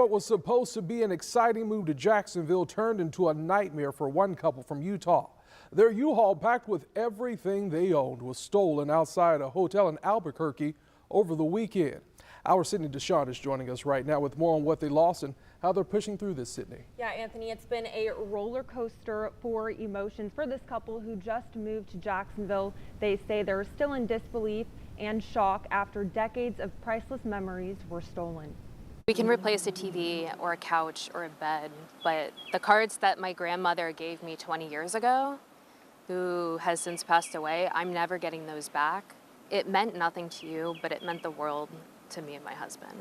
What was supposed to be an exciting move to Jacksonville turned into a nightmare for one couple from Utah. Their U-Haul, packed with everything they owned, was stolen outside a hotel in Albuquerque over the weekend. Our Sydney DeShawn is joining us right now with more on what they lost and how they're pushing through this, Sydney. Yeah, Anthony, it's been a roller coaster for emotions for this couple who just moved to Jacksonville. They say they're still in disbelief and shock after decades of priceless memories were stolen. We can replace a TV or a couch or a bed, but the cards that my grandmother gave me 20 years ago, who has since passed away, I'm never getting those back. It meant nothing to you, but it meant the world to me and my husband.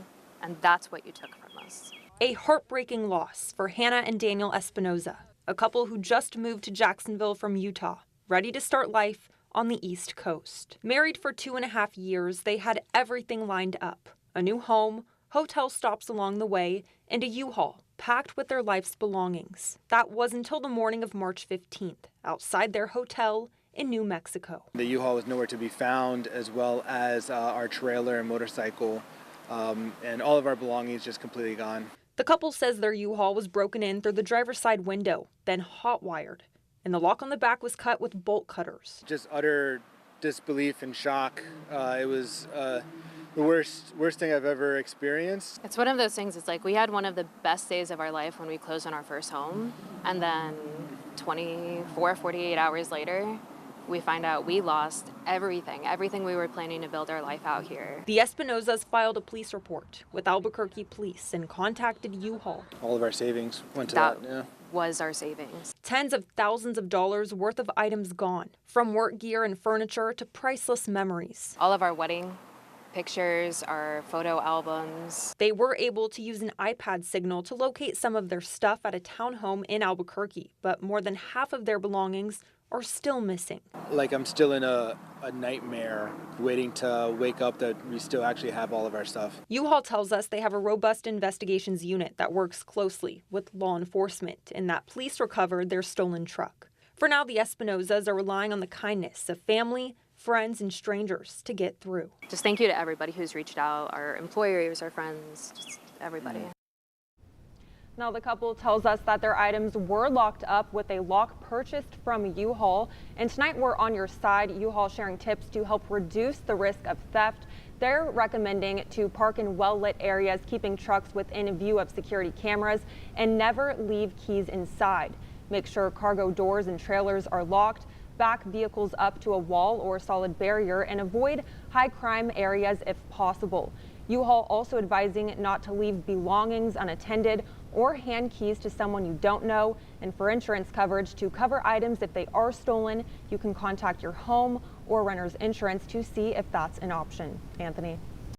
And that's what you took from us. A heartbreaking loss for Hannah and Daniel Espinoza, a couple who just moved to Jacksonville from Utah, ready to start life on the East Coast. Married for 2.5 years, they had everything lined up: a new home, hotel stops along the way, and a U-Haul packed with their life's belongings. That was until the morning of March 15th, outside their hotel in New Mexico. The U-Haul was nowhere to be found, as well as our trailer and motorcycle, and all of our belongings just completely gone. The couple says their U-Haul was broken in through the driver's side window, then hot-wired, and the lock on the back was cut with bolt cutters. Just utter disbelief and shock. It was the worst thing I've ever experienced. It's one of those things, it's like we had one of the best days of our life when we closed on our first home, and then 48 hours later, we find out we lost everything we were planning to build our life out here. The Espinozas filed a police report with Albuquerque police and contacted U-Haul. All of our savings went to that. Yeah. Was our savings. Tens of thousands of dollars worth of items gone, from work gear and furniture to priceless memories. All of our wedding pictures, our photo albums. They were able to use an iPad signal to locate some of their stuff at a townhome in Albuquerque, but more than half of their belongings are still missing. Like, I'm still in a nightmare waiting to wake up that we still actually have all of our stuff. U-Haul tells us they have a robust investigations unit that works closely with law enforcement and that police recovered their stolen truck. For now, the Espinozas are relying on the kindness of family, friends, and strangers to get through. Just thank you to everybody who's reached out, our employers, our friends, just everybody. Now, the couple tells us that their items were locked up with a lock purchased from U-Haul. And tonight we're on your side. U-Haul sharing tips to help reduce the risk of theft. They're recommending to park in well-lit areas, keeping trucks within view of security cameras, and never leave keys inside. Make sure cargo doors and trailers are locked. Back vehicles up to a wall or solid barrier, and avoid high crime areas if possible. U-Haul also advising not to leave belongings unattended or hand keys to someone you don't know. And for insurance coverage, to cover items if they are stolen, you can contact your home or renter's insurance to see if that's an option. Anthony.